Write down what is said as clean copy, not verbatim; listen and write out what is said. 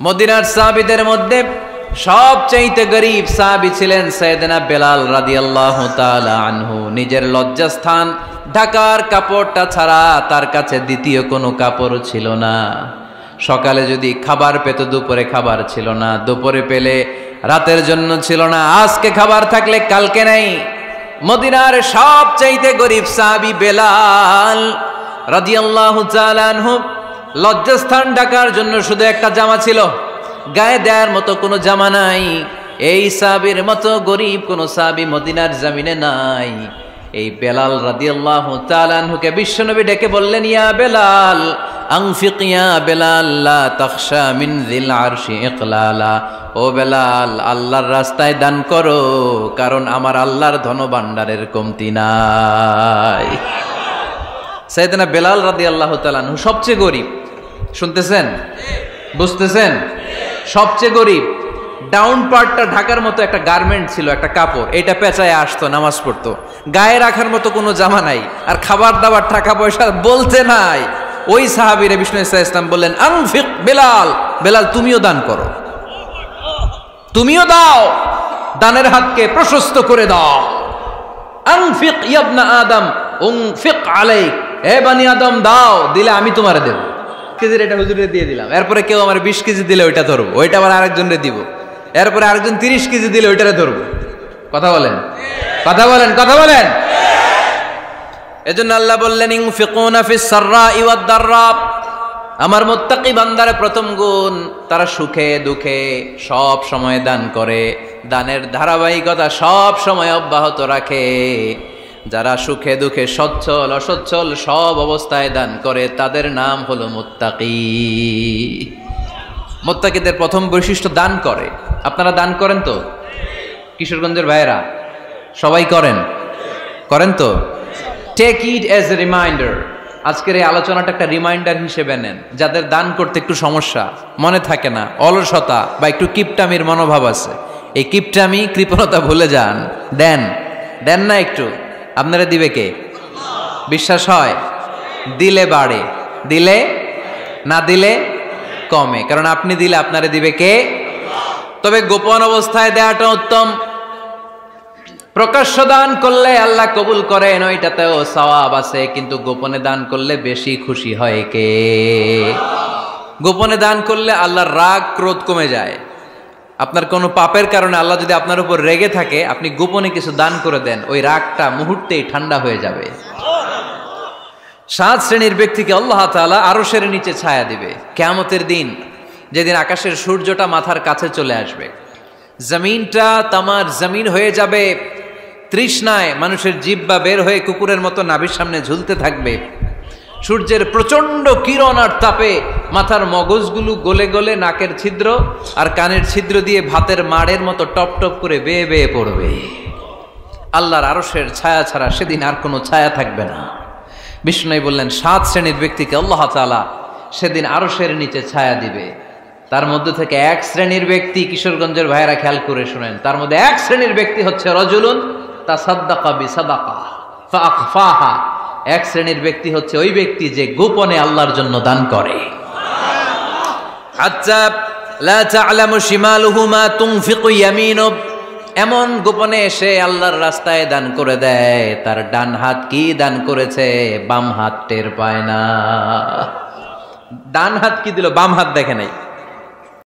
মদিনার সাহাবীদের মধ্যে সবচেয়ে গরীব সাহাবী ছিলেন সাইয়েদনা বেলাল রাদিয়াল্লাহু তাআলা আনহু। নিজের লজ্জাস্থান ঢাকার কাপড়টা ছাড়া তার কাছে দ্বিতীয় কোনো কাপড় ছিল না। সকালে যদি খাবার পেত, দুপুরে খাবার ছিল না, দুপুরে পেলে রাতের জন্য ছিল না, আজকে খাবার থাকলে কালকে নাই। মদিনার সবচেয়ে গরীব সাহাবী বেলাল রাদিয়াল্লাহু তাআলা আনহু, লজ্জাস্থান ঢাকার জন্য শুধু একটা জামা ছিল, গায়ে দেওয়ার মতো কোনো জামা নাই। এই সাহাবীর মতো গরীব কোন সাহাবী মদিনার জমিনে নাই। এই বেলাল রাদিয়াল্লাহু তাআলা আনহুকে বিশ্বনবী ডেকে বললেন, ইয়া বেলাল আনফিক ইয়া বেলাল লা তাখশা মিন যিল আরশি ইকলালা। ও বেলাল, আল্লাহর রাস্তায় দান করো, কারণ আমার আল্লাহর ধনভাণ্ডারের কমতি নাই। সাইয়েদনা বেলাল রাদিয়াল্লাহু তাআলা আনহু সবচেয়ে গরীব। শুনতেছেন? বুঝতেছেন? সবচেয়ে গরীব। ডাউন পার্টটা ঢাকার মতো একটা গার্মেন্ট ছিল, একটা কাপড়, এটা পেঁচায় আসতো, নামাজ পড়তো। গায়ে রাখার মতো কোনো জামা নাই, আর খাবার দাবার টাকা পয়সা বলতে নাই। ওই সাহাবীরে বিষ্ণু ইসলাম বললেন, আনফিক বেলাল, বেলাল তুমিও দান করো, তুমিও দাও, দানের হাতকে প্রশস্ত করে দাও। আনফিক ইবনা আদম উনফিক আলাইক, হে বনি আদম দাও, দিলে আমি তোমারে দেব। কেজির এটা হুজুরে দিয়ে দিলাম, এরপরে কেউ আমার 20 কেজি দিলে ওইটা ধরবো, ওইটা আবার আরেকজনরে দিব, এরপরে আরেকজন 30 কেজি দিলে ওইটারে ধরবো। কথা বলেন, কথা বলেন, কথা বলেন। এজন্য আল্লাহ বললেন, ইনফিকুনা ফিস সাররাই ওয়াদ দাররা। আমার মুত্তাকি বান্দার প্রথম গুণ, তারা সুখে দুঃখে সব সময় দান করে, দানের ধারাবাহিকতা সব সময় অব্যাহত রাখে। যারা সুখে দুঃখে সচ্ছল অসচ্ছল সব অবস্থায় দান করে, তাদের নাম হলো মুত্তাকি। মুত্তাকিদের প্রথম বৈশিষ্ট্য দান করে। আপনারা দান করেন তো? কিশোরগঞ্জের ভাইয়েরা সবাই করেন? করেন তো? Take it as a reminder. আজকের এই আলোচনাটা একটা রিমাইন্ডার হিসেবে নেন। যাদের দান করতে একটু সমস্যা, মনে থাকে না, অলসতা বা একটু কিপটামির মনোভাব আছে, এই কিপটামি কৃপণতা ভুলে যান, দেন। দেন না একটু, আপনারা দিবে কে? বিশ্বাস হয়? দিলে বাড়ে, দিলে না দিলে কমে, কারণ আপনি দিলে আপনারে দিবে কে? তবে গোপন অবস্থায় দেওয়াটা উত্তম। প্রকাশ্য দান করলে আল্লাহ কবুল করেন, ওইটাতেও সওয়াব আছে, কিন্তু গোপনে দান করলে বেশি খুশি হয় কে? গোপনে দান করলে আল্লাহর রাগ ক্রোধ কমে যায়। আপনার কোনো পাপের কারণে আল্লাহ যদি আপনার উপর রেগে থাকে, আপনি গোপনে কিছু দান করে দেন, ওই রাগটা মুহূর্তেই ঠান্ডা হয়ে যাবে। 7 শ্রেণীর ব্যক্তিকে আল্লাহ তাআলা আরশের নিচে ছায়া দিবে কিয়ামতের দিন, যেদিন আকাশের সূর্যটা মাথার কাছে চলে আসবে, জমিনটা তামার জমিন হয়ে যাবে, তৃষ্ণায় মানুষের জিহ্বা বের হয়ে কুকুরের মতো নাভির সামনে ঝুলতে থাকবে। সূর্যের প্রচন্ড কিরণ আর তাপে মাথার মগজগুলো গলে গলে নাকের ছিদ্র আর কানের ছিদ্র দিয়ে ভাতের মাড়ের মতো টপ টপ করে বেয়ে বেয়ে পড়বে। আল্লাহর আরশের ছায়া ছাড়া সেদিন আর কোনো ছায়া থাকবে না। বিষ্ণু বললেন, 7 শ্রেণীর ব্যক্তিকে আল্লাহ তাআলা সেদিন আরশের নিচে ছায়া দিবে। তার মধ্যে থেকে 1 শ্রেণীর ব্যক্তি, কিশোরগঞ্জের ভাইয়েরা খেয়াল করে শুনেন, তার মধ্যে 1 শ্রেণীর ব্যক্তি হচ্ছে রাজুলুন তাসাদ্দাকা বিসাদাকা ফাআখফাহা। 1 শ্রেণীর ব্যক্তি হচ্ছে ওই ব্যক্তি যে গোপনে আল্লাহর জন্য দান করে। হাত্তা লা তা'লামু শিমালুহু মা তুনফিকু ইয়ামিনু, এমন গোপনে এসে আল্লাহর রাস্তায় দান করে দেয়, তার ডান হাত কি দান করেছে বাম হাত টের পায় না। ডান হাত কি দিল, বাম হাত দেখে নাই।